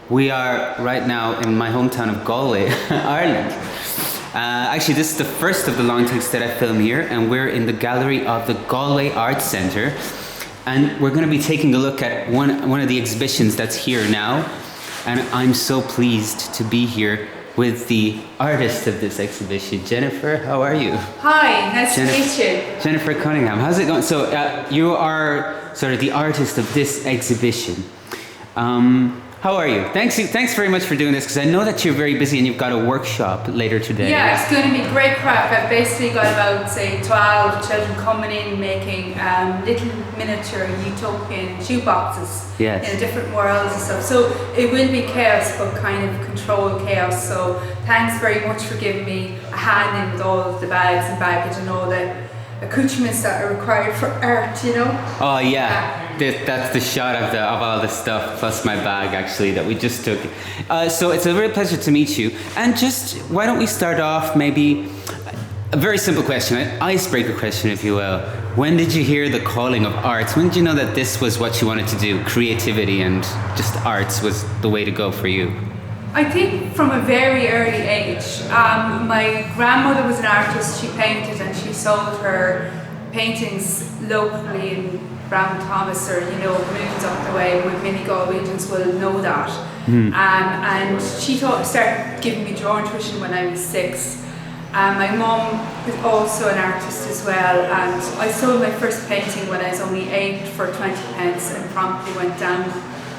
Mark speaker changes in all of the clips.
Speaker 1: We are right now in my hometown of Galway, Ireland. Actually, this is the first of the long takes that I film here, and we're in the gallery of the Galway Arts Centre. And we're going to be taking a look at one of the exhibitions that's here now. And I'm so pleased to be here with the artist of this exhibition. Jennifer, how are you?
Speaker 2: Hi, nice to meet you.
Speaker 1: Jennifer Cunningham, how's it going? So you are sort of the artist of this exhibition. How are you? Thanks very much for doing this, because I know that you're very busy and you've got a workshop later today.
Speaker 2: Yeah, it's going to be great crack. I've basically got about, say, 12 children coming in making little miniature utopian shoeboxes in different worlds and stuff. So it will be chaos, but kind of controlled chaos. So thanks very much for giving me a hand in with all of the bags and baggage and all the accoutrements that are required for art, you know?
Speaker 1: Oh yeah, that's the shot of all the stuff plus my bag actually that we just took. So it's a real pleasure to meet you. And just why don't we start off maybe a very simple question, an icebreaker question if you will. When did you hear the calling of arts? When did you know that this was what you wanted to do? Creativity and just arts was the way to go for you?
Speaker 2: I think from a very early age. My grandmother was an artist. She painted and she sold her paintings locally in Brown Thomas or moons up the way. Many Galwegians will know that. And she started giving me drawing tuition when I was 6. My mum is also an artist as well, and I sold my first painting when I was only 8 for 20 pence and promptly went down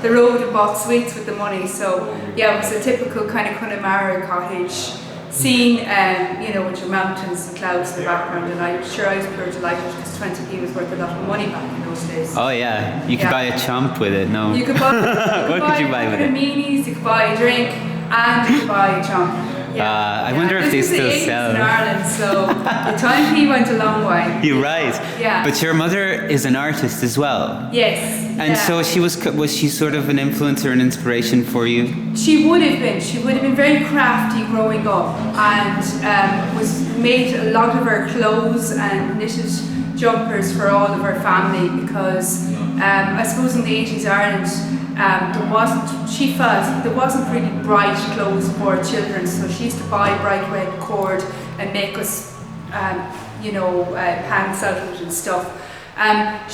Speaker 2: the road and bought sweets with the money. So yeah, it was a typical kind of Connemara cottage scene, with your mountains and clouds in the background, and I'm sure I was pure delighted because 20p was worth a lot of money back in those days.
Speaker 1: Oh yeah, you could buy a chomp with it, no?
Speaker 2: You could buy,
Speaker 1: what could you buy with it?
Speaker 2: Meanies, you could buy a drink, and you could buy a chomp.
Speaker 1: I wonder if they still sell.
Speaker 2: In Ireland, so the time he went a long way.
Speaker 1: You're right.
Speaker 2: Yeah.
Speaker 1: But your mother is an artist as well.
Speaker 2: Yes.
Speaker 1: And so was she sort of an influencer and inspiration for you?
Speaker 2: She would have been. She would have been very crafty growing up, and was made a lot of her clothes and knitted jumpers for all of her family because I suppose in the 80s Ireland. She felt there wasn't really bright clothes for children, so she used to buy bright red cord and make us, pants out of it and stuff.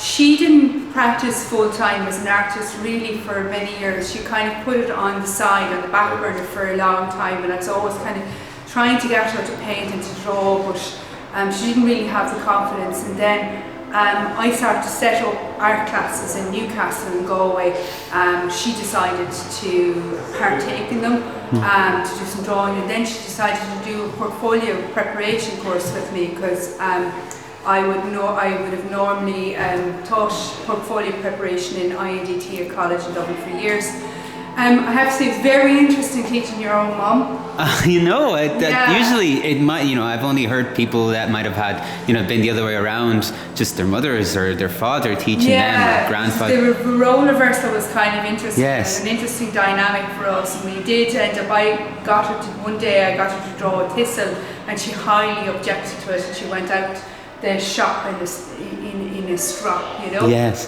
Speaker 2: She didn't practice full time as an artist really for many years. She kind of put it on the side, on the back burner for a long time, and I was always kind of trying to get her to paint and to draw, but she didn't really have the confidence. And then I started to set up art classes in Newcastle and Galway. She decided to partake in them, to do some drawing, and then she decided to do a portfolio preparation course with me because I would have normally taught portfolio preparation in INDT, a college in Dublin, for years. I have to say it's very interesting teaching your own mum.
Speaker 1: Usually it might, I've only heard people that might have had, been the other way around, just their mothers or their father teaching them, or grandfather.
Speaker 2: The role reversal was kind of interesting.
Speaker 1: Yes.
Speaker 2: An interesting dynamic for us, and we did end up, one day I got her to draw a thistle, and she highly objected to it, and she went out the shop in a strop,
Speaker 1: Yes.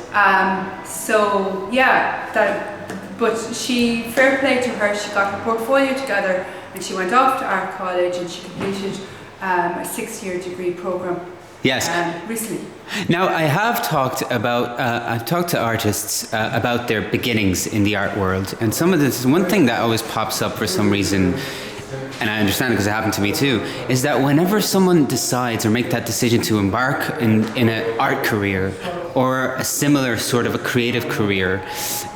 Speaker 2: But fair play to her, she got her portfolio together and she went off to art college and she completed a 6-year degree program.
Speaker 1: Yes.
Speaker 2: Recently.
Speaker 1: Now I have talked I've talked to artists about their beginnings in the art world, and one thing that always pops up for some reason, and I understand it because it happened to me too, is that whenever someone decides or make that decision to embark in an art career or a similar sort of a creative career,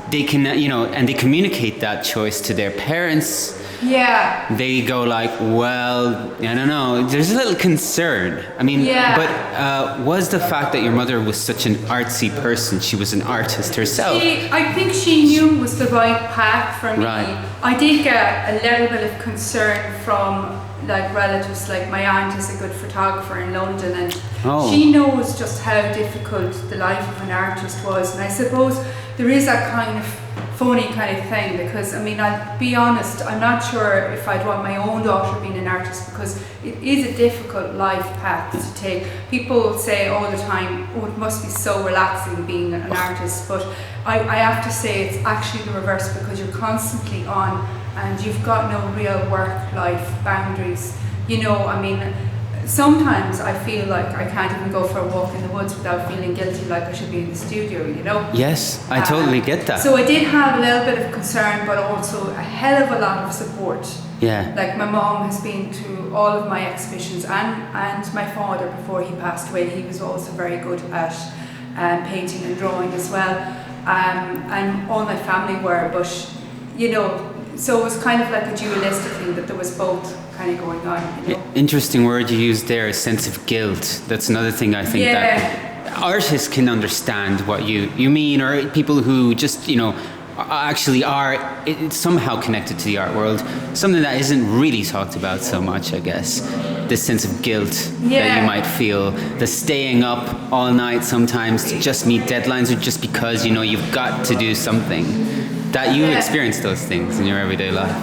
Speaker 1: they can, and they communicate that choice to their parents.
Speaker 2: Yeah.
Speaker 1: They go like, well, I don't know, there's a little concern. But was the fact that your mother was such an artsy person, she was an artist herself?
Speaker 2: I think she knew it was the right path for me.
Speaker 1: Right.
Speaker 2: I did get a little bit of concern from relatives, like my aunt is a good photographer in London, and she knows just how difficult the life of an artist was, and I suppose there is that kind of phony kind of thing, because I mean, I'll be honest, I'm not sure if I'd want my own daughter being an artist, because it is a difficult life path to take. People say all the time, oh, it must be so relaxing being an artist, but I have to say it's actually the reverse, because you're constantly on and you've got no real work-life boundaries. You know, I mean, sometimes I feel like I can't even go for a walk in the woods without feeling guilty, like I should be in the studio, you know?
Speaker 1: Yes, I totally get that.
Speaker 2: So I did have a little bit of concern, but also a hell of a lot of support.
Speaker 1: Yeah.
Speaker 2: Like my mom has been to all of my exhibitions, and my father, before he passed away, he was also very good at painting and drawing as well. And all my family were, but you know, so it was kind of like a dualistic thing, that there was both kind of going on. You know?
Speaker 1: Interesting word you used there, a sense of guilt. That's another thing I think that artists can understand what you mean, or people who just, you know, actually are somehow connected to the art world. Something that isn't really talked about so much, I guess. This sense of guilt that you might feel, the staying up all night sometimes to just meet deadlines, or just because, you know, you've got to do something. That you experience those things in your everyday life.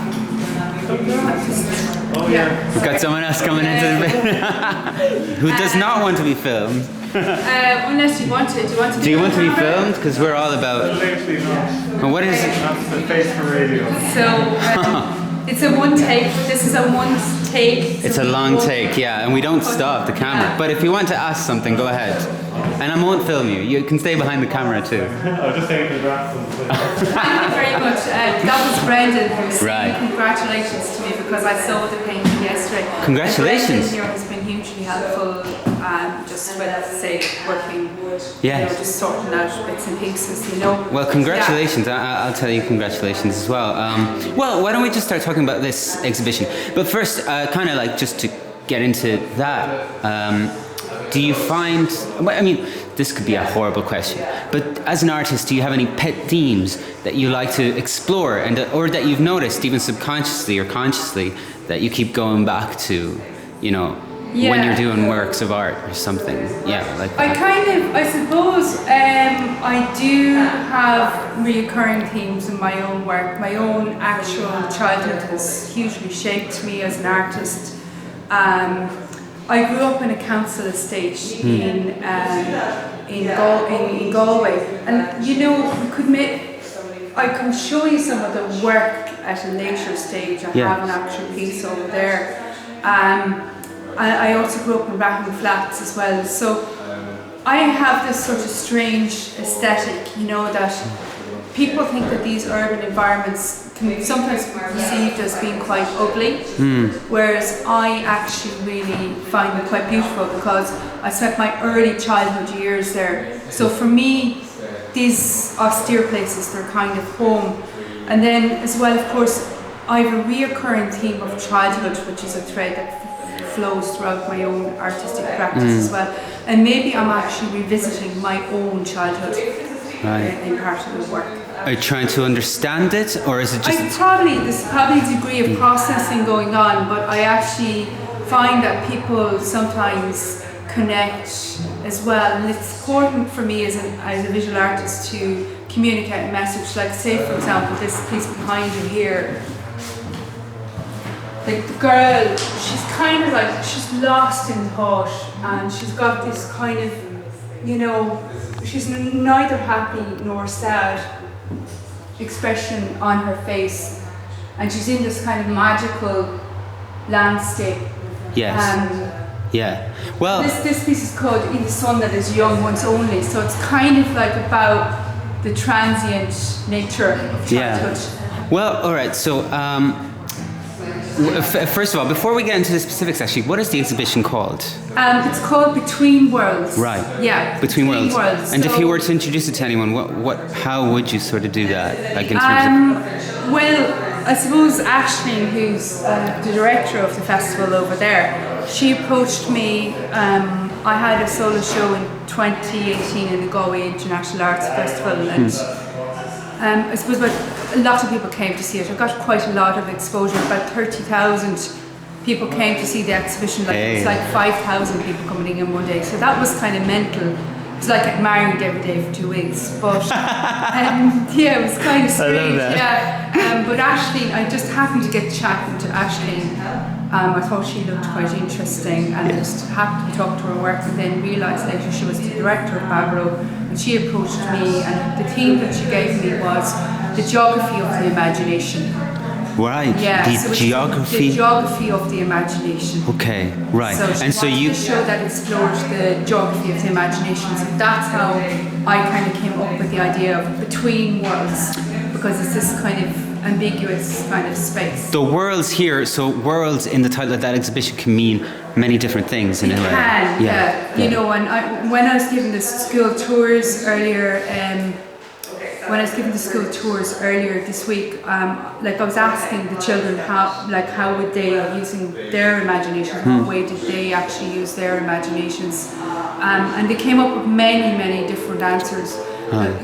Speaker 1: We've got someone else coming into the bit who does not want to be filmed.
Speaker 2: Unless you want to.
Speaker 1: Do you want to be filmed? Because we're all about. And what is it?
Speaker 3: That's the face for radio.
Speaker 2: So it's a one take. This is a one take.
Speaker 1: It's a long take, yeah, and we don't stop the camera. But if you want to ask something, go ahead. And I won't film you. You can stay behind the camera too.
Speaker 3: I was just saying congrats on the thing.
Speaker 2: Thank you very much. That was Brendan who said
Speaker 1: Right.
Speaker 2: congratulations to me, because I saw the painting yesterday.
Speaker 1: Congratulations.
Speaker 2: Brendan here has been hugely helpful, just with, say, working,
Speaker 1: Yes.
Speaker 2: you know, just sorting out bits and pieces, you know.
Speaker 1: Well, congratulations. I'll tell you congratulations as well. Well, why don't we just start talking about this exhibition? But first, kind of like just to get into that, do you find, I mean, this could be a horrible question, but as an artist, do you have any pet themes that you like to explore, and or that you've noticed, even subconsciously or consciously, that you keep going back to, you know, when you're doing works of art or something? Yeah, like
Speaker 2: I suppose, I do have reoccurring themes in my own work. My own actual childhood has hugely shaped me as an artist. I grew up in a council estate in Galway, and you know, I can show you some of the work at a later stage. I have an actual piece over there. I also grew up in Rackham Flats as well, so I have this sort of strange aesthetic, you know, that people think that these urban environments can sometimes be perceived as being quite ugly, whereas I actually really find them quite beautiful, because I spent my early childhood years there. So for me, these austere places, they're kind of home. And then as well, of course, I have a reoccurring theme of childhood, which is a thread that flows throughout my own artistic practice as well. And maybe I'm actually revisiting my own childhood in part of the work.
Speaker 1: are you trying to understand it, or is it just?
Speaker 2: There's probably a degree of processing going on, but I actually find that people sometimes connect as well, and it's important for me as a visual artist to communicate a message. Like, say for example, this piece behind you here. Like, the girl, she's kind of like, she's lost in thought, and she's got this kind of, you know, she's neither happy nor sad expression on her face, and she's in this kind of magical landscape.
Speaker 1: Yes. Yeah. Well,
Speaker 2: this piece is called In the Sun That Is Young Once Only, so it's kind of like about the transient nature of childhood.
Speaker 1: Yeah. Well, all right. So, first of all, before we get into the specifics, actually, what is the exhibition called?
Speaker 2: It's called Between Worlds.
Speaker 1: Right.
Speaker 2: Yeah.
Speaker 1: Between Worlds. And
Speaker 2: so,
Speaker 1: if you were to introduce it to anyone, how would you sort of do that? Like in terms of.
Speaker 2: Well, I suppose Aisling, who's the director of the festival over there, she approached me. I had a solo show in 2018 in the Galway International Arts Festival, and I suppose a lot of people came to see it. I got quite a lot of exposure. About 30,000 people came to see the exhibition. Like, it's like 5,000 people coming in one day. So that was kind of mental. was like getting married every day for 2 weeks. But yeah, it was kind of strange.
Speaker 1: I love that.
Speaker 2: Yeah, but Aisling, I'm just happy to get chatting to Aisling. I thought she looked quite interesting, and just happened to talk to her work, and then realised later she was the director of Babro, and she approached me, and the theme that she gave me was the geography of the imagination.
Speaker 1: Right.
Speaker 2: Yeah,
Speaker 1: The
Speaker 2: so
Speaker 1: geography.
Speaker 2: the geography of the imagination.
Speaker 1: Okay. Right.
Speaker 2: So
Speaker 1: and so you.
Speaker 2: a show that explores the geography of the imagination. So that's how I kind of came up with the idea of between worlds, because it's this kind of ambiguous kind of space.
Speaker 1: The worlds here, so worlds in the title of that exhibition can mean many different things in a way.
Speaker 2: Can, yeah. You know, and when I was giving the school tours earlier, this week, like I was asking the children how would they, using their imagination, what way did they actually use their imaginations, and they came up with many different answers.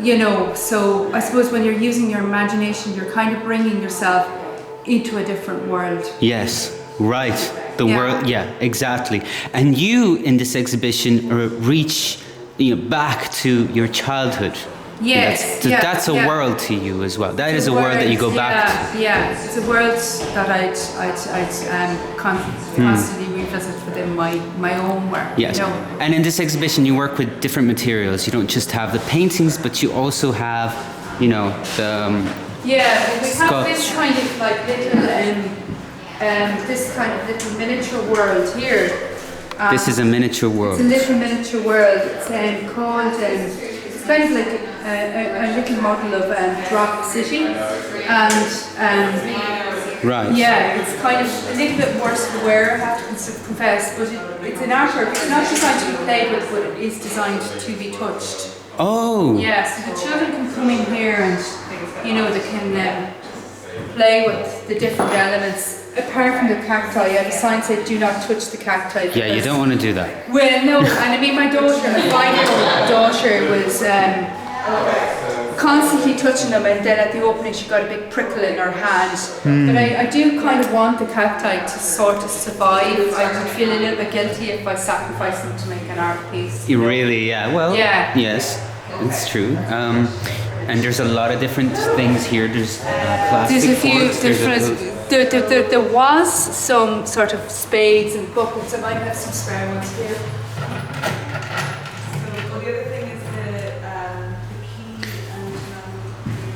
Speaker 2: You know, so I suppose when you're using your imagination, you're kind of bringing yourself into a different world.
Speaker 1: Yes, right. The world, yeah, exactly. And you in this exhibition reach back to your childhood.
Speaker 2: Yes,
Speaker 1: that's a world to you as well. That is a world that you go back to.
Speaker 2: Yeah, it's a world that I'd constantly revisit within my own work.
Speaker 1: Yes,
Speaker 2: you know?
Speaker 1: And in this exhibition you work with different materials. You don't just have the paintings, but you also have, the
Speaker 2: we have this kind of like little, this kind of little miniature world here.
Speaker 1: This is a miniature world.
Speaker 2: It's a little miniature world. It's called. It's kind of like a little model of Drop City, and
Speaker 1: right.
Speaker 2: yeah, it's kind of a little bit more square, I have to confess, but it's an artwork. It's not designed to be played with, but it is designed to be touched.
Speaker 1: Oh.
Speaker 2: Yeah, so the children can come in here and they can play with the different elements. Apart from the cacti, the sign said do not touch the cacti.
Speaker 1: Yeah, you don't want to do that.
Speaker 2: Well, no, and I mean my daughter, my 5-year-old daughter was constantly touching them, and then at the opening she got a big prickle in her hand. But I do kind of want the cacti to sort of survive. I would feel a little bit guilty if I sacrificed them to make an art piece.
Speaker 1: You really, yeah. Well,
Speaker 2: yeah.
Speaker 1: Yes, it's true. And there's a lot of different things here. There's plastic
Speaker 2: There's a few
Speaker 1: forks,
Speaker 2: different. There was some sort of spades and buckets. I might have some spare ones here.
Speaker 4: So the other thing is the key and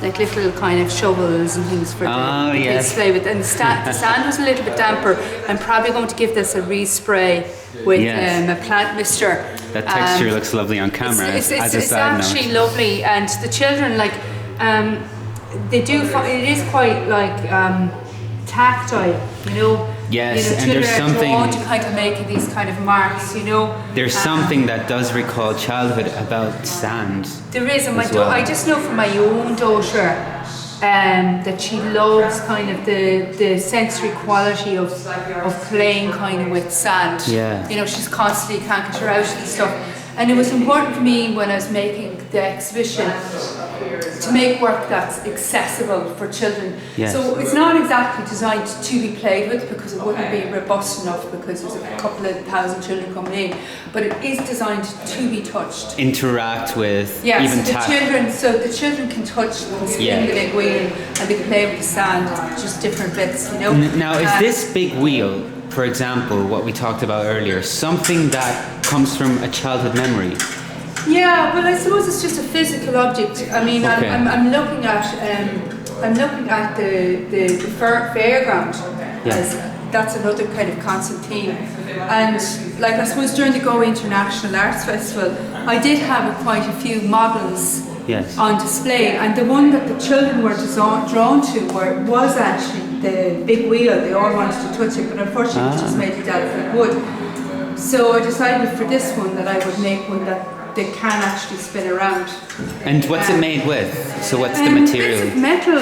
Speaker 2: Like little kind of shovels and things for the kids to play with. And the sand was a little bit damper. I'm probably going to give this a respray with a plant mister.
Speaker 1: That texture looks lovely on camera.
Speaker 2: It's actually lovely, and the children they do. It is quite like tactile,
Speaker 1: Yes, and
Speaker 2: children
Speaker 1: there's
Speaker 2: are
Speaker 1: something.
Speaker 2: drawn to kind of make these kind of marks,
Speaker 1: There's something that does recall childhood about sand.
Speaker 2: There is, and
Speaker 1: I
Speaker 2: just know from my own daughter that she loves kind of the sensory quality of playing kind of with sand.
Speaker 1: Yeah.
Speaker 2: She's constantly can't get her out and stuff. And it was important for me when I was making the exhibition to make work that's accessible for children.
Speaker 1: Yes.
Speaker 2: So it's not exactly designed to be played with, because it wouldn't be robust enough, because there's a couple of thousand children coming in, but it is designed to be touched.
Speaker 1: Interact with,
Speaker 2: Yeah,
Speaker 1: even
Speaker 2: so the children can touch and spin the big wheel, and they can play with the sand, just different bits,
Speaker 1: Now, is this big wheel, for example, what we talked about earlier, something that comes from a childhood memory?
Speaker 2: Yeah, well, I suppose it's just a physical object. I mean,
Speaker 1: Okay.
Speaker 2: I'm looking at the fairground. As that's another kind of constant theme. And like I suppose during the Galway International Arts Festival, I did have quite a few models on display, and the one that the children were drawn to was actually the big wheel. They all wanted to touch it, but unfortunately it was just made out of wood. So I decided for this one that I would make one that they can actually spin around.
Speaker 1: And what's it made with? So what's the material?
Speaker 2: Bits of metal,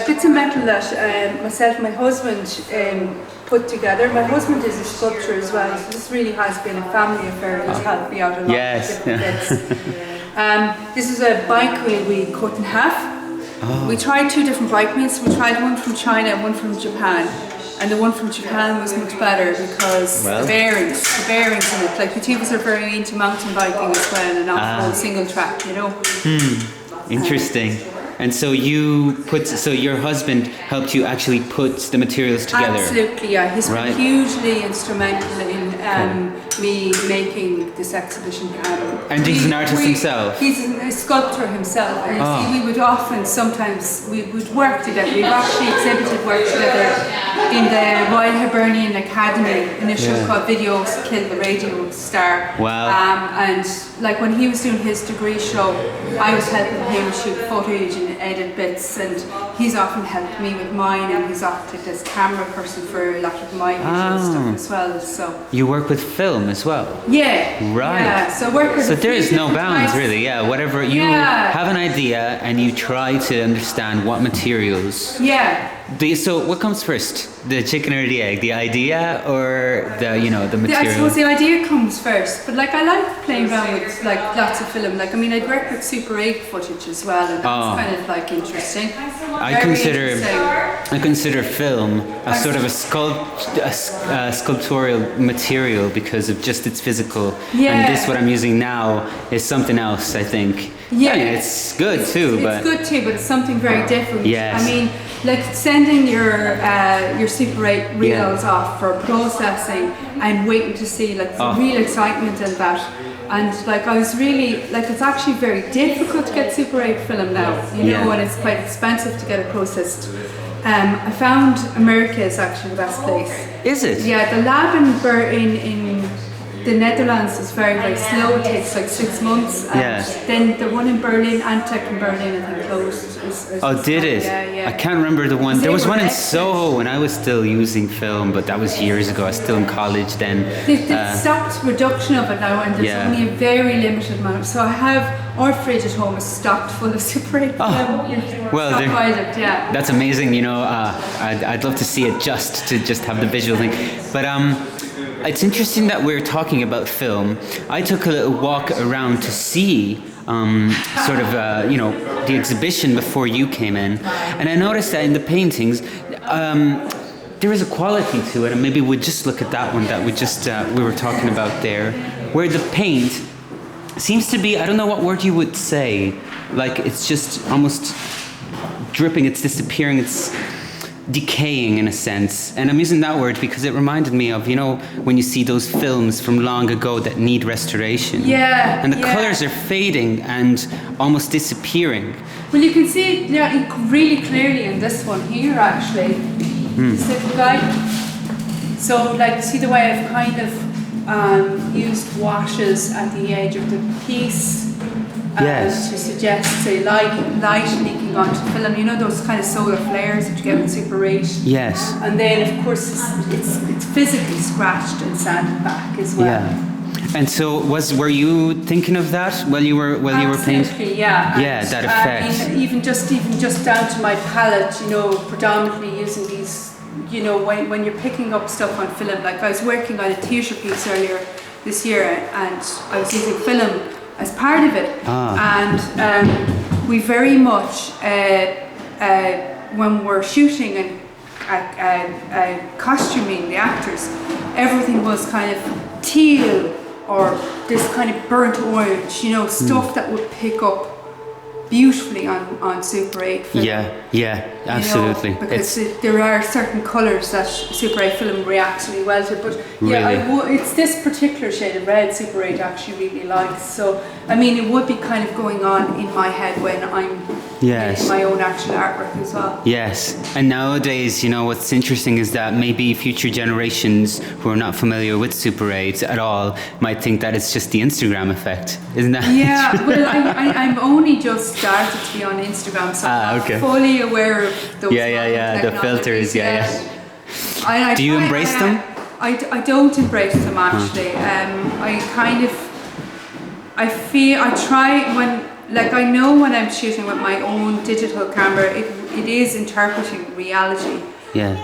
Speaker 2: bits of metal that myself and my husband put together. My husband is a sculptor as well, so this really has been a family affair. He's helped me out a lot with different bits. This is a bike wheel we cut in half. We tried 2 different bike wheels. We tried one from China and one from Japan. And the one from Japan was much better because
Speaker 1: Well.
Speaker 2: the bearings in it. Like the two of us are very into mountain biking as well, and not all single track, you know.
Speaker 1: Interesting. And so your husband helped you actually put the materials together.
Speaker 2: Absolutely, yeah. He's
Speaker 1: Right.
Speaker 2: been hugely instrumental in me making this exhibition.
Speaker 1: And he's an artist himself?
Speaker 2: He's a sculptor himself. And you see, we would often, sometimes, we would work together. We've actually exhibited work together in the Royal Hibernian Academy, initially
Speaker 1: Yeah.
Speaker 2: called Videos Kill the Radio Star.
Speaker 1: Wow.
Speaker 2: And like when he was doing his degree show, I was helping him shoot footage and edit bits, and he's often helped me with mine, and he's often this camera person for a lot of my visual stuff as well. So
Speaker 1: You work with film as well.
Speaker 2: yeah,
Speaker 1: Right.
Speaker 2: Yeah, so I work with
Speaker 1: So
Speaker 2: a
Speaker 1: there
Speaker 2: few
Speaker 1: is no
Speaker 2: different
Speaker 1: bounds
Speaker 2: types.
Speaker 1: really, yeah. Whatever you
Speaker 2: Yeah.
Speaker 1: have an idea and you try to understand what materials.
Speaker 2: Yeah.
Speaker 1: So what comes first? The chicken or the egg? The idea or the
Speaker 2: I
Speaker 1: material?
Speaker 2: suppose the idea comes first, but like I like playing around with like lots of film. Like I mean, I'd work with Super 8 footage as well, and that's kind of like interesting.
Speaker 1: I
Speaker 2: Very
Speaker 1: consider
Speaker 2: interesting.
Speaker 1: I consider film a sort of a sculptural material because of just its physical.
Speaker 2: Yeah.
Speaker 1: And this what I'm using now is something else, I think.
Speaker 2: Yeah.
Speaker 1: I mean, it's good too, but
Speaker 2: It's good too, but it's something very different.
Speaker 1: Yes.
Speaker 2: I mean, like sending your Super 8 reels off for processing and waiting to see like the real excitement in that. And like I was really like it's actually very difficult to get Super 8 film now, you know,
Speaker 1: Yeah.
Speaker 2: and it's quite expensive to get it processed. I found America is actually the best place.
Speaker 1: is it?
Speaker 2: Yeah, the lab in the Netherlands is very, very slow. It takes like 6 months. And
Speaker 1: Yeah.
Speaker 2: then the one in Berlin, Antec in Berlin, I think closed.
Speaker 1: Oh, did it?
Speaker 2: Yeah, yeah.
Speaker 1: I can't remember the one.
Speaker 2: They
Speaker 1: There was
Speaker 2: were
Speaker 1: one in
Speaker 2: excellent.
Speaker 1: Soho when I was still using film, but that was years ago. I was still in college then.
Speaker 2: They've stopped production of it now, and there's
Speaker 1: Yeah.
Speaker 2: only a very limited amount. So I have our fridge at home is stocked full of Super 8 film.
Speaker 1: Well, they're-
Speaker 2: Stockpiled, yeah.
Speaker 1: That's amazing, you know. I'd love to see it just have the visual thing. But it's interesting that we're talking about film. I took a little walk around to see sort of the exhibition before you came in, and I noticed that in the paintings there is a quality to it, and maybe we'll just look at that one that we were talking about there, where the paint seems to be, I don't know what word you would say, like it's just almost dripping, it's disappearing, it's decaying in a sense. And I'm using that word because it reminded me of, you know, when you see those films from long ago that need restoration.
Speaker 2: Yeah,
Speaker 1: And the
Speaker 2: yeah.
Speaker 1: colours are fading and almost disappearing.
Speaker 2: Well, you can see it really clearly in this one here, actually. This little guy. So, like, see the way I've kind of used washes at the edge of the piece
Speaker 1: Yes.
Speaker 2: to suggest, say, light leaking onto film. You know those kind of solar flares that you get with Super 8?
Speaker 1: Yes.
Speaker 2: And then, of course, it's physically scratched and sanded back as well.
Speaker 1: Yeah. And so were you thinking of that while you were painting?
Speaker 2: Absolutely, yeah.
Speaker 1: Yeah,
Speaker 2: And,
Speaker 1: that effect.
Speaker 2: even just down to my palette, you know, predominantly using these, you know, when you're picking up stuff on film. Like I was working on a theatre piece earlier this year, and I was using film as part of it. And we very much, when we're shooting and costuming the actors, everything was kind of teal or this kind of burnt orange, you know, stuff that would pick up beautifully on Super 8 film.
Speaker 1: Yeah, absolutely.
Speaker 2: You know, because there are certain colours that Super 8 film reacts really well to, but yeah,
Speaker 1: Really?
Speaker 2: it's this particular shade of red Super 8 actually really likes. So I mean, it would be kind of going on in my head when I'm
Speaker 1: Yes.
Speaker 2: in my own actual artwork as well.
Speaker 1: Yes, and nowadays, you know, what's interesting is that maybe future generations who are not familiar with Super 8 at all might think that it's just the Instagram effect, isn't that?
Speaker 2: Yeah, well, I'm only just started to be on Instagram, so I'm
Speaker 1: okay.
Speaker 2: not fully aware of those.
Speaker 1: Yeah, the filters, yeah. Do you embrace them?
Speaker 2: I don't embrace them actually. I try when. Like I know when I'm shooting with my own digital camera, it is interpreting reality.
Speaker 1: Yeah.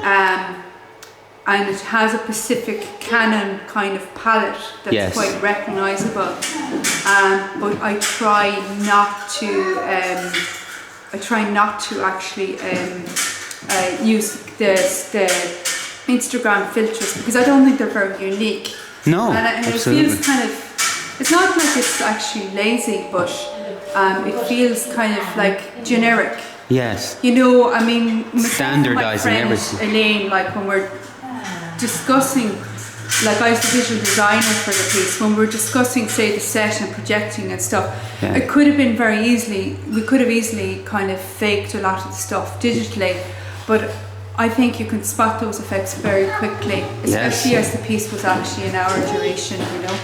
Speaker 2: And it has a specific Canon kind of palette that's
Speaker 1: Yes.
Speaker 2: quite recognisable. But I try not to. I try not to actually use the Instagram filters, because I don't think they're very unique.
Speaker 1: No,
Speaker 2: And it
Speaker 1: absolutely.
Speaker 2: feels kind of, it's not like it's actually lazy, but it feels kind of like generic.
Speaker 1: Yes.
Speaker 2: You know, I mean, myself and my
Speaker 1: Standardising
Speaker 2: friend
Speaker 1: everything.
Speaker 2: Elaine, like when we're discussing, like I was the visual designer for the piece, when we're discussing, say, the set and projecting and stuff,
Speaker 1: Yeah.
Speaker 2: it could have been very easily, we could have easily kind of faked a lot of the stuff digitally, but I think you can spot those effects very quickly, especially as the piece was actually an hour duration, you know.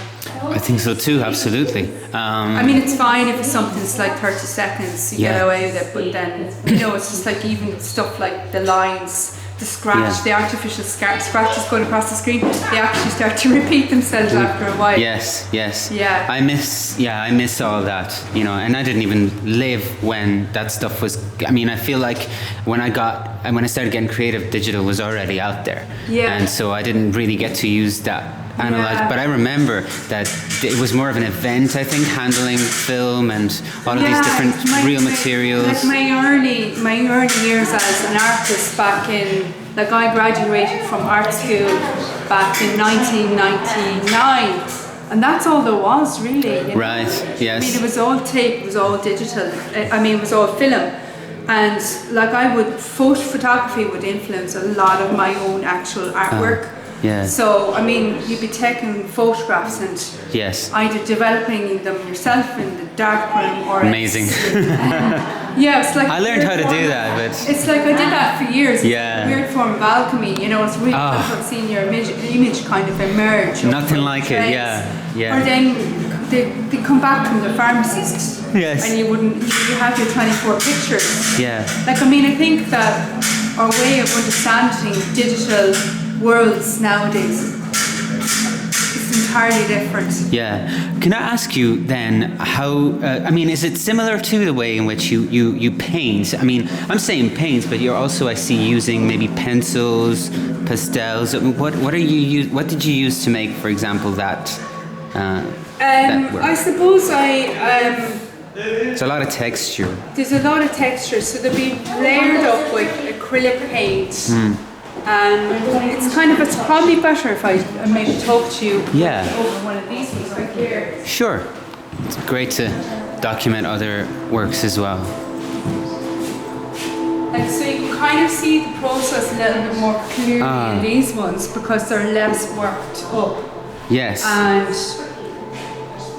Speaker 1: I think so too, absolutely.
Speaker 2: I mean, it's fine if it's something that's like 30 seconds, you get
Speaker 1: Yeah.
Speaker 2: away with it, but then, you know, it's just like even stuff like the lines, the scratch,
Speaker 1: Yeah.
Speaker 2: the artificial scratches going across the screen, they actually start to repeat themselves after a while.
Speaker 1: Yes, yes.
Speaker 2: Yeah.
Speaker 1: I miss all that, you know, and I didn't even live when that stuff was, I mean, I feel like when I started getting creative, digital was already out there.
Speaker 2: Yeah.
Speaker 1: And so I didn't really get to use that analog,
Speaker 2: Yeah.
Speaker 1: but I remember that it was more of an event, I think, handling film and all of these different real materials.
Speaker 2: Like my early years as an artist back in, like I graduated from art school back in 1999, and that's all there was really. You know?
Speaker 1: Right, yes.
Speaker 2: I mean, it was all tape, it was all digital. I mean, it was all film, and like photography would influence a lot of my own actual artwork.
Speaker 1: Yeah.
Speaker 2: So, I mean, you'd be taking photographs and
Speaker 1: Yes.
Speaker 2: either developing them yourself in the darkroom or
Speaker 1: Amazing.
Speaker 2: yeah, it's like
Speaker 1: I learned how to do that, but
Speaker 2: it's like I did that for years. It's
Speaker 1: Yeah.
Speaker 2: a weird form of alchemy, you know. It's really
Speaker 1: Ah.
Speaker 2: difficult seeing your image kind of emerge.
Speaker 1: Nothing
Speaker 2: from
Speaker 1: like it,
Speaker 2: trends.
Speaker 1: yeah.
Speaker 2: Or then they come back from the pharmacist,
Speaker 1: Yes.
Speaker 2: and you have your 24 pictures.
Speaker 1: Yeah.
Speaker 2: Like, I mean, I think that our way of understanding digital worlds nowadays is entirely different.
Speaker 1: Yeah. Can I ask you then how, I mean, is it similar to the way in which you paint? I mean, I'm saying paint, but you're also, I see, using maybe pencils, pastels. What did you use to make, for example, that work?
Speaker 2: I suppose
Speaker 1: It's a lot of texture.
Speaker 2: there's a lot of texture, so they'll be layered up with acrylic paint. It's probably better if I maybe talk to you
Speaker 1: Yeah.
Speaker 2: over one of these ones right here.
Speaker 1: Sure. It's great to document other works as well.
Speaker 2: Like, so you can kind of see the process a little bit more clearly in these ones because they're less worked up.
Speaker 1: Yes.
Speaker 2: And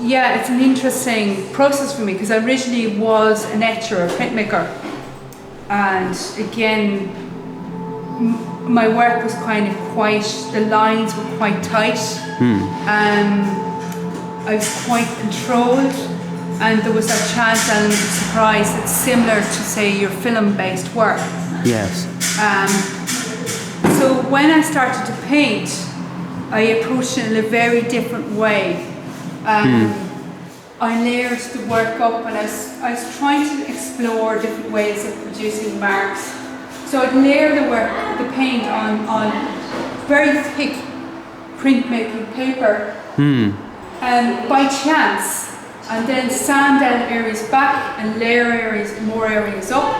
Speaker 2: yeah, it's an interesting process for me because I originally was an etcher, a printmaker, and again, my work was kind of the lines were quite tight. I was quite controlled, and there was that chance element of surprise that's similar to, say, your film-based work.
Speaker 1: Yes.
Speaker 2: So when I started to paint, I approached it in a very different way. I layered the work up, and I was trying to explore different ways of producing marks. So I'd layer the paint on very thick printmaking paper, by chance, and then sand down areas back and layer more areas up.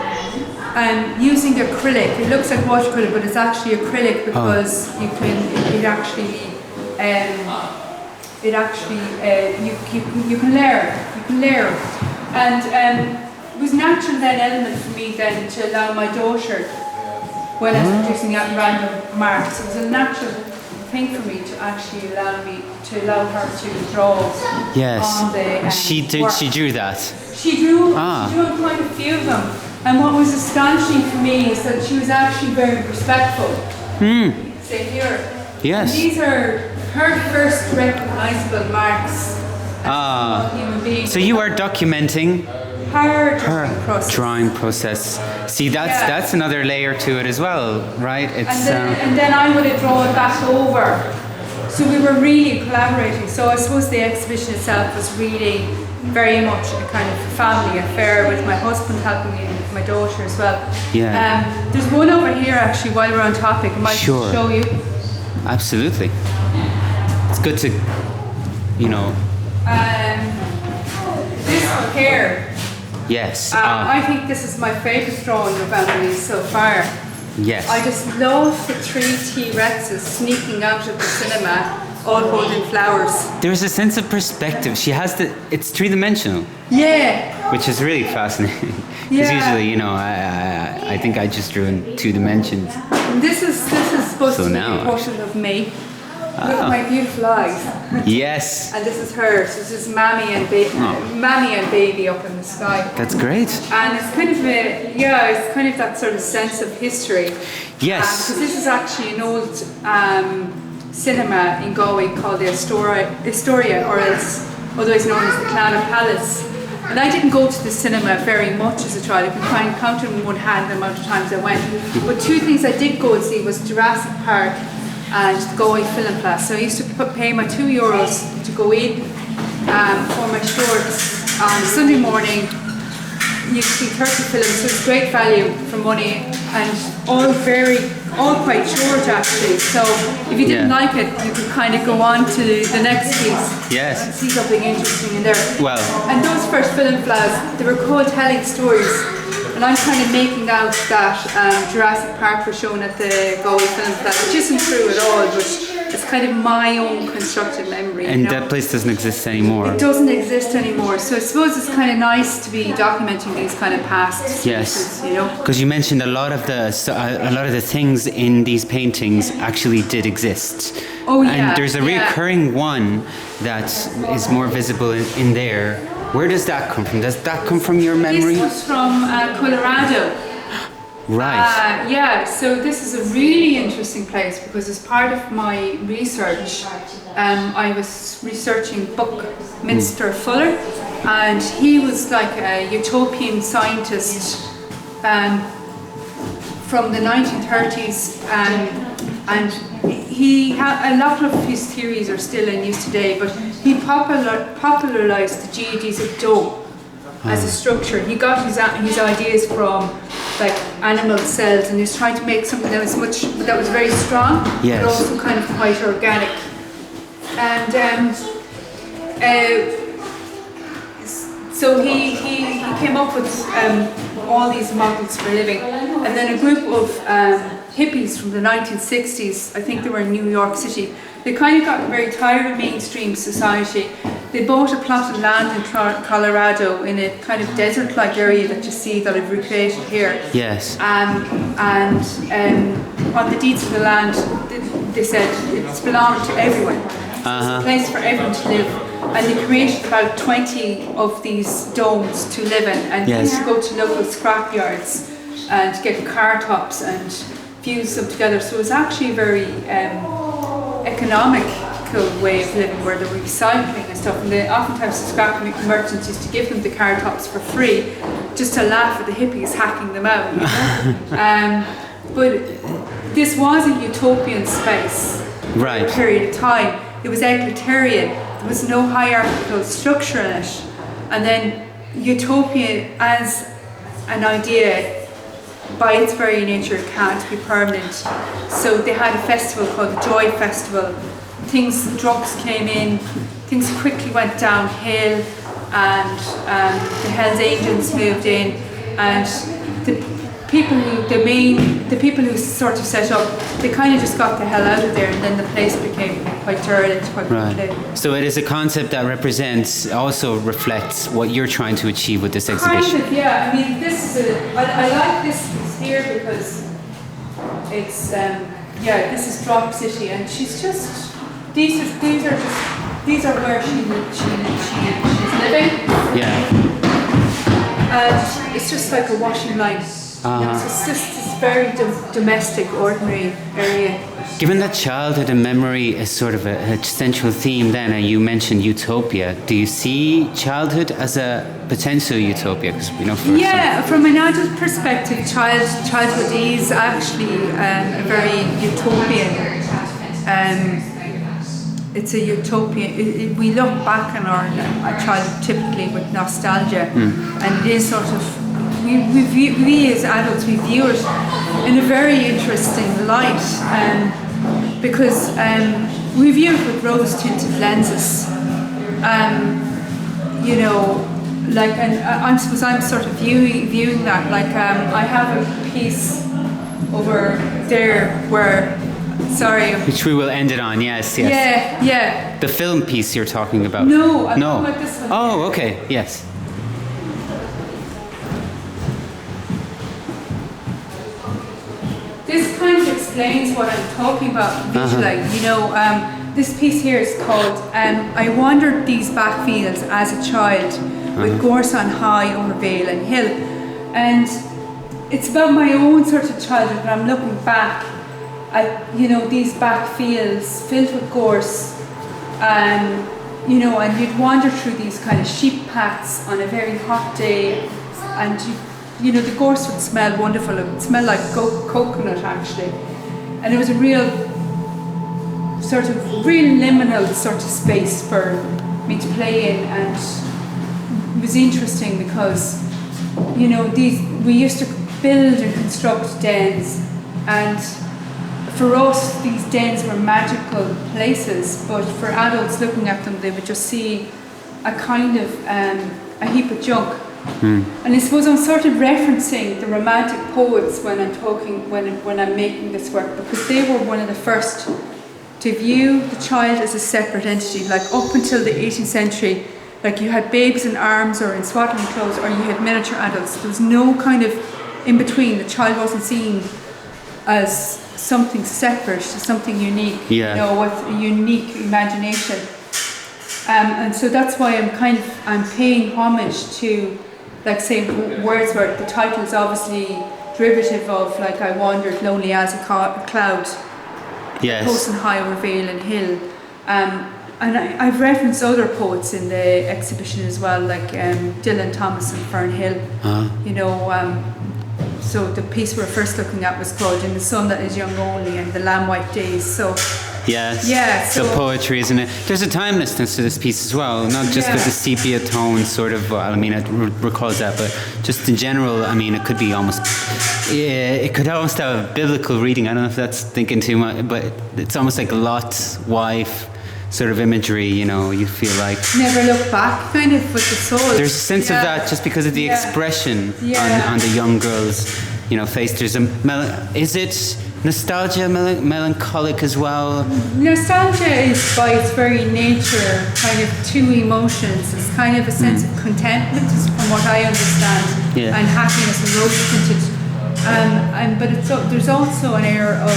Speaker 2: Using acrylic, it looks like watercolor, but it's actually acrylic because you can layer, and it was natural then element for me then to allow my daughter, when I was producing at random marks, it was a natural thing for me to actually allow her to draw
Speaker 1: Yes.
Speaker 2: on the work.
Speaker 1: She drew that.
Speaker 2: She drew
Speaker 1: Ah.
Speaker 2: quite a few of them, and what was astonishing for me is that she was actually very respectful. Say here.
Speaker 1: Yes.
Speaker 2: And these are her first recognizable marks as a human being.
Speaker 1: So you are documenting
Speaker 2: her
Speaker 1: her
Speaker 2: process.
Speaker 1: drawing process. See, that's another layer to it as well, right? It's
Speaker 2: And then I would have drawn back over. So we were really collaborating. So I suppose the exhibition itself was really very much a kind of family affair, with my husband helping me and my daughter as well.
Speaker 1: Yeah.
Speaker 2: There's one over here actually, while we're on topic, I might
Speaker 1: Sure.
Speaker 2: show you.
Speaker 1: absolutely. It's good to, you know.
Speaker 2: This one here.
Speaker 1: Yes.
Speaker 2: I think this is my favourite drawing of Emily so far.
Speaker 1: Yes.
Speaker 2: I just love the three T-Rexes sneaking out of the cinema, all holding flowers.
Speaker 1: There's a sense of perspective. She has it's three-dimensional,
Speaker 2: Yeah,
Speaker 1: which is really fascinating. Because
Speaker 2: Yeah.
Speaker 1: usually, I think I just drew in 2 dimensions.
Speaker 2: and this is supposed
Speaker 1: So
Speaker 2: to be
Speaker 1: now-
Speaker 2: a portrait of me. Look at my beautiful eyes.
Speaker 1: Yes,
Speaker 2: And this is her. So this is Mammy and baby up in the sky.
Speaker 1: that's great.
Speaker 2: And it's kind of it's kind of that sort of sense of history.
Speaker 1: Yes.
Speaker 2: Because this is actually an old cinema in Galway called the Astoria, or else otherwise known as the Clana Palace. And I didn't go to the cinema very much as a child. I can try and count in one hand the amount of times I went. But 2 things I did go and see was Jurassic Park and the Galway Film Class. So I used to pay my €2 to go in for my shorts on Sunday morning. You can see 30 films, so it's great value for money, and all quite short actually. So if you didn't
Speaker 1: Yeah.
Speaker 2: like it, you could kind of go on to the next piece
Speaker 1: Yes.
Speaker 2: and see something interesting in there.
Speaker 1: Well,
Speaker 2: And those first film flags, they were called telling stories. And I'm kind of making out that Jurassic Park was shown at the Galway Film Flag, which isn't true at all, but it's kind of my own constructed memory.
Speaker 1: and
Speaker 2: you know?
Speaker 1: that place doesn't exist anymore.
Speaker 2: It doesn't exist anymore, so I suppose it's kind of nice to be documenting these kind of past
Speaker 1: Yes.
Speaker 2: spaces, you know.
Speaker 1: Because you mentioned a lot of the things in these paintings actually did exist.
Speaker 2: Oh, yeah,
Speaker 1: And there's a
Speaker 2: yeah.
Speaker 1: recurring one that is more visible in there. Where does that come from? Does that come from your memory?
Speaker 2: This was from Colorado.
Speaker 1: Right.
Speaker 2: So this is a really interesting place because as part of my research, I was researching Buckminster Fuller, and he was like a utopian scientist from the 1930s, and he had a lot of his theories are still in use today, but he popularized the geodesic dome as a structure. He got his ideas from like animal cells, and he was trying to make something that was very strong,
Speaker 1: Yes.
Speaker 2: but also kind of quite organic. And so he came up with all these models for living, and then a group of hippies from the 1960s, I think they were in New York City, they kind of got very tired of mainstream society. They bought a plot of land in Colorado in a kind of desert-like area that you see that I've recreated here.
Speaker 1: Yes.
Speaker 2: And on the deeds of the land, they said it's belonged to everyone. It's a place for everyone to live. And they created about 20 of these domes to live in. And
Speaker 1: Yes.
Speaker 2: you go to local scrapyards and get car tops and fuse them together. So it's actually a very economical way of living, where they're recycling and stuff. And oftentimes the scrap merchants used to give them the car tops for free, just to laugh at the hippies hacking them out. You know? But this was a utopian space for
Speaker 1: Right.
Speaker 2: a period of time. It was egalitarian. There was no hierarchical structure in it. And then utopia as an idea, by its very nature, can't be permanent. So they had a festival called the Joy Festival. Drugs came in, things quickly went downhill, and the Hells Angels moved in, and the people who sort of set up, they kind of just got the hell out of there, and then the place became quite derelict quite quickly.
Speaker 1: Right. So it is a concept that also reflects what you're trying to achieve with this
Speaker 2: Kind
Speaker 1: exhibition.
Speaker 2: of, yeah. I mean, I like this piece here because it's this is Drop City, and she's just these are where she's living.
Speaker 1: Yeah.
Speaker 2: And it's just like a washing line. So it's just this very domestic, ordinary area.
Speaker 1: Given that childhood and memory is sort of a central theme then, and you mentioned utopia, do you see childhood as a potential utopia? Because we know
Speaker 2: From an adult perspective, childhood is actually a very utopian. It's a utopia. We look back on our childhood typically with nostalgia, and it is sort of we as adults we view it in a very interesting light, because we view it with rose-tinted lenses. I suppose I'm sort of viewing that like I have a piece over there where, sorry.
Speaker 1: Which we will end it on, yes.
Speaker 2: Yeah.
Speaker 1: The film piece you're talking about.
Speaker 2: No, I'm talking about this one.
Speaker 1: Oh, okay, yes.
Speaker 2: This kind of explains what I'm talking about visually. You know, this piece here is called I Wandered These Backfields as a Child with Gorse on High over Vale and Hill. And it's about my own sort of childhood, but I'm looking back at, you know, these backfields filled with gorse. You know, and you'd wander through these kind of sheep paths on a very hot day, and you know, the gorse would smell wonderful. It would smell like coconut actually, and it was a real liminal sort of space for me to play in, and it was interesting because, you know, we used to build and construct dens, and for us these dens were magical places, but for adults looking at them they would just see a kind of a heap of junk. And I suppose I'm sort of referencing the Romantic poets when I'm making this work, because they were one of the first to view the child as a separate entity. Like up until the 18th century, like you had babies in arms or in swaddling clothes, or you had miniature adults. There was no kind of in between. The child wasn't seen as something separate, something unique, you know, with a unique imagination. And so that's why I'm paying homage to, like, say, Wordsworth. The title is obviously derivative of, like, I wandered lonely as a cloud, close and high over vale and hill. And I've referenced other poets in the exhibition as well, like Dylan Thomas and Fern Hill. You know, so the piece we were first looking at was called In the Sun That Is Young Only and The Lamb White Days. So
Speaker 1: yes,
Speaker 2: so
Speaker 1: the poetry, isn't it? There's a timelessness to this piece as well, not just with the sepia tone sort of, well, I mean, it recalls that, but just in general, I mean, it could almost have a biblical reading. I don't know if that's thinking too much, but it's almost like Lot's wife sort of imagery, you know, you feel like.
Speaker 2: Never look back, kind of, with the soul.
Speaker 1: There's a sense of that just because of the expression on the young girl's, you know, face. There's is it nostalgia, melancholic as well?
Speaker 2: Nostalgia is by its very nature kind of two emotions. It's kind of a sense of contentment, from what I understand, and happiness and rose-tinted. But there's also an air of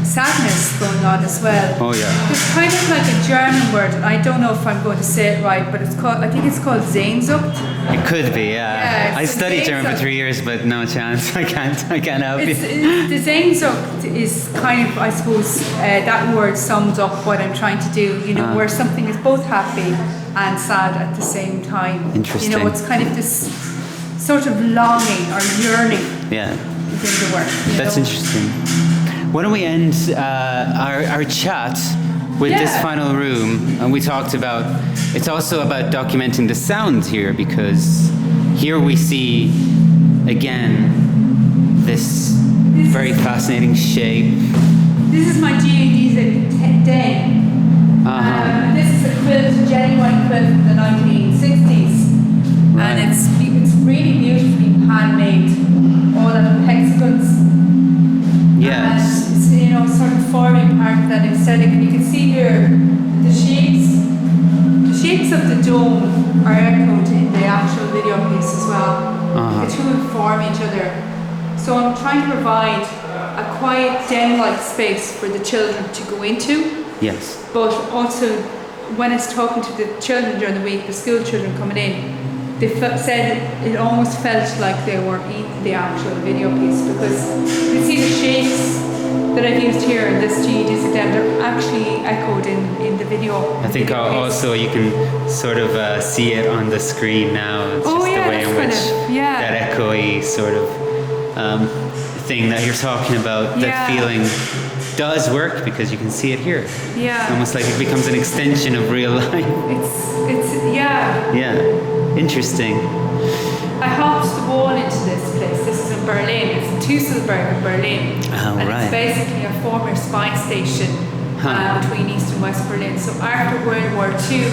Speaker 2: sadness going on as well.
Speaker 1: Oh yeah.
Speaker 2: It's kind of like a German word, and I don't know if I'm going to say it right, but I think it's called Sehnsucht.
Speaker 1: It could be, yeah. I studied German for 3 years, but no chance. I can't help you.
Speaker 2: The Sehnsucht is kind of, I suppose, that word sums up what I'm trying to do. You know, where something is both happy and sad at the same time.
Speaker 1: Interesting.
Speaker 2: You know, it's kind of this sort of longing or yearning.
Speaker 1: Yeah.
Speaker 2: Within the work.
Speaker 1: That's interesting. Why don't we end our chat with this final room? And we talked about, it's also about documenting the sound here, because here we see, again, this very fascinating shape.
Speaker 2: This is my GAD's den. This is a quilt, a genuine quilt from the 1960s.
Speaker 1: Right.
Speaker 2: And it's really beautifully handmade. All out of hexagons.
Speaker 1: Yes.
Speaker 2: And it's, you know, sort of forming part of that aesthetic. And you can see here the shapes of the dome are echoed in the actual video piece as well. The two inform each other. So I'm trying to provide a quiet den-like space for the children to go into.
Speaker 1: Yes.
Speaker 2: But also, when I was talking to the children during the week, the school children coming in, they said it almost felt like they were in the actual video piece, because you can see the shapes that I've used here in this geodesic den, they're actually echoed in the video.
Speaker 1: I think also you can sort of see it on the screen now. It's just the way in which that echoey sort of thing that you're talking about, that feeling does work, because you can see it here.
Speaker 2: Yeah.
Speaker 1: It's almost like it becomes an extension of real life. Yeah. Interesting.
Speaker 2: I hopped the wall into this place. This is in Berlin. It's in Teuselberg in Berlin. It's basically a former spy station between East and West Berlin. So after World War II,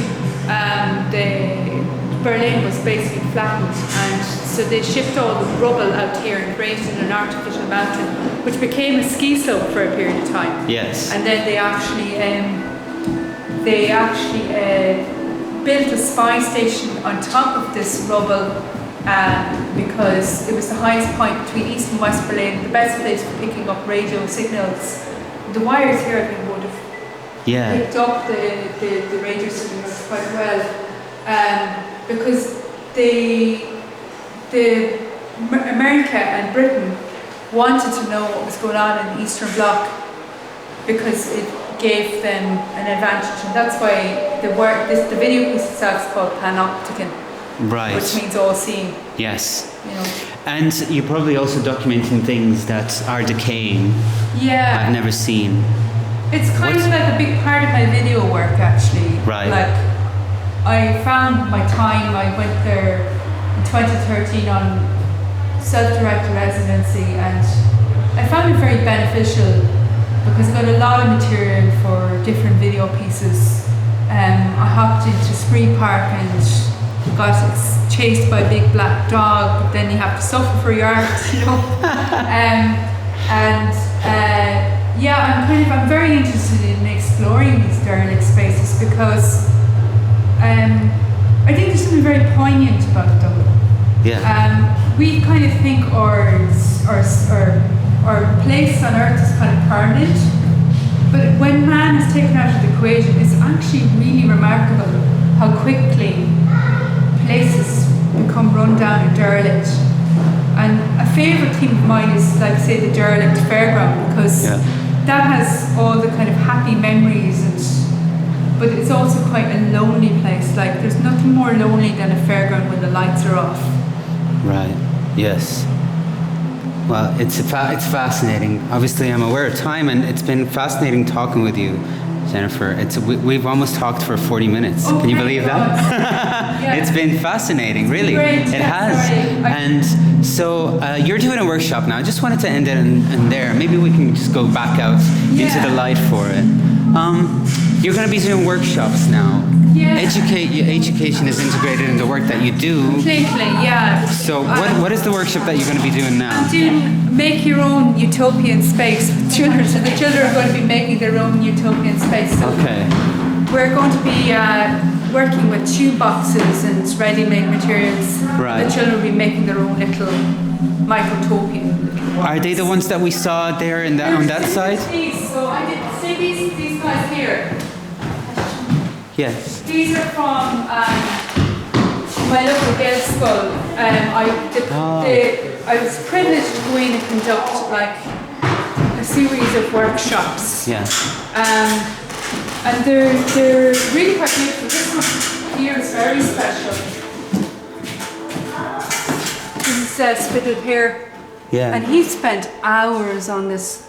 Speaker 2: Berlin was basically flattened, and so they shipped all the rubble out here and created an artificial mountain which became a ski slope for a period of time.
Speaker 1: Yes.
Speaker 2: And then they actually built a spy station on top of this rubble because it was the highest point between East and West Berlin, the best place for picking up radio signals. The wires here, I think, would have picked up the radio signals quite well, because America and Britain wanted to know what was going on in the Eastern Bloc because it gave them an advantage, and that's why the video piece itself is called Panopticon,
Speaker 1: Right.
Speaker 2: which means all-seeing.
Speaker 1: Yes.
Speaker 2: You know.
Speaker 1: And you're probably also documenting things that are decaying.
Speaker 2: Yeah.
Speaker 1: I've never seen.
Speaker 2: It's kind of like a big part of my video work, actually.
Speaker 1: Right.
Speaker 2: Like, I found my time. I went there in 2013 on self-directed residency, and I found it very beneficial because I got a lot of material for different video pieces. I hopped into Spree Park and got chased by a big black dog, but then you have to suffer for your art, you know. Yeah, I'm very interested in exploring these derelict spaces because I think there's something very poignant about them.
Speaker 1: Yeah.
Speaker 2: We kind of think our place on Earth is kind of permanent, but when man is taken out of the equation, it's actually really remarkable how quickly places become run down and derelict. And a favourite theme of mine is, like, say, the derelict fairground, because that has all the kind of happy memories, but it's also quite a lonely place. Like, there's nothing more lonely than a fairground when the lights are off.
Speaker 1: Right. Yes. Well, it's fascinating. Obviously, I'm aware of time, and it's been fascinating talking with you, Jennifer. We've almost talked for 40 minutes.
Speaker 2: Oh,
Speaker 1: Can you believe that?
Speaker 2: Yeah.
Speaker 1: It's been fascinating, really.
Speaker 2: Great.
Speaker 1: It has. And so you're doing a workshop now. I just wanted to end it in there. Maybe we can just go back out into the light for it. You're going to be doing workshops now.
Speaker 2: Yeah.
Speaker 1: Education is integrated in the work that you do.
Speaker 2: Completely, yeah.
Speaker 1: So what is the workshop that you're going to be doing now?
Speaker 2: I'm doing make your own utopian space with children. So the children are going to be making their own utopian space. So
Speaker 1: Okay.
Speaker 2: we're going to be working with shoe boxes and ready-made materials.
Speaker 1: Right.
Speaker 2: The children will be making their own little microtopian.
Speaker 1: Are they the ones that we saw there on that side?
Speaker 2: So I did see these guys here.
Speaker 1: Yes.
Speaker 2: These are from my local Gael school. I was privileged to go in and conduct like a series of workshops.
Speaker 1: Yeah.
Speaker 2: And they're really quite beautiful. This one here is very special. This is Spittled Pear.
Speaker 1: Yeah.
Speaker 2: And he spent hours on this.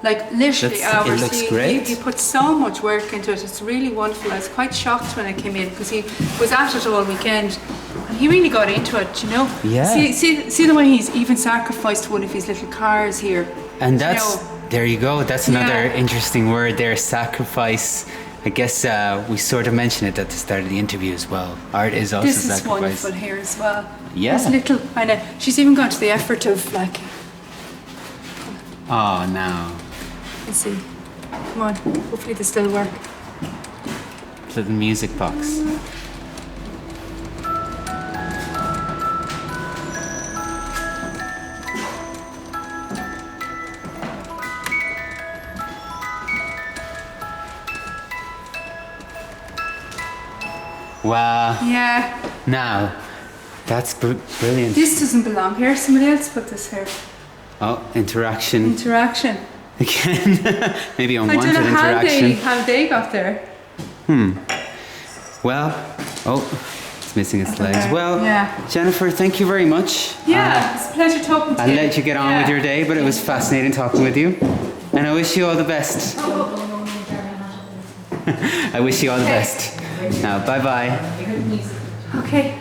Speaker 2: Like literally hours.
Speaker 1: It looks great.
Speaker 2: He put so much work into it. It's really wonderful. I was quite shocked when I came in because he was at it all weekend, and he really got into it. You know.
Speaker 1: Yeah.
Speaker 2: See the way he's even sacrificed one of his little cars here.
Speaker 1: And that's there you go. That's another
Speaker 2: Yeah.
Speaker 1: interesting word there. Sacrifice. I guess we sort of mentioned it at the start of the interview as well. Art is also
Speaker 2: This is
Speaker 1: sacrifice.
Speaker 2: wonderful here as well.
Speaker 1: Yeah.
Speaker 2: This little, I know. She's even gone to the effort of like.
Speaker 1: Oh, now.
Speaker 2: Let's see. Come on. Hopefully this will work.
Speaker 1: Little music box. Wow.
Speaker 2: Yeah.
Speaker 1: Now, that's brilliant.
Speaker 2: This doesn't belong here. Somebody else put this here.
Speaker 1: Oh, interaction.
Speaker 2: Interaction.
Speaker 1: Again. Maybe
Speaker 2: I
Speaker 1: unwanted
Speaker 2: don't know
Speaker 1: interaction.
Speaker 2: how they got there.
Speaker 1: Well, it's missing its legs. Well,
Speaker 2: Yeah.
Speaker 1: Jennifer, thank you very much.
Speaker 2: Yeah, it's a pleasure talking to
Speaker 1: I'll
Speaker 2: you.
Speaker 1: let you get on with your day, but it was fascinating talking with you. And I wish you all the best. I wish you all the best. Now, bye-bye.
Speaker 2: Okay.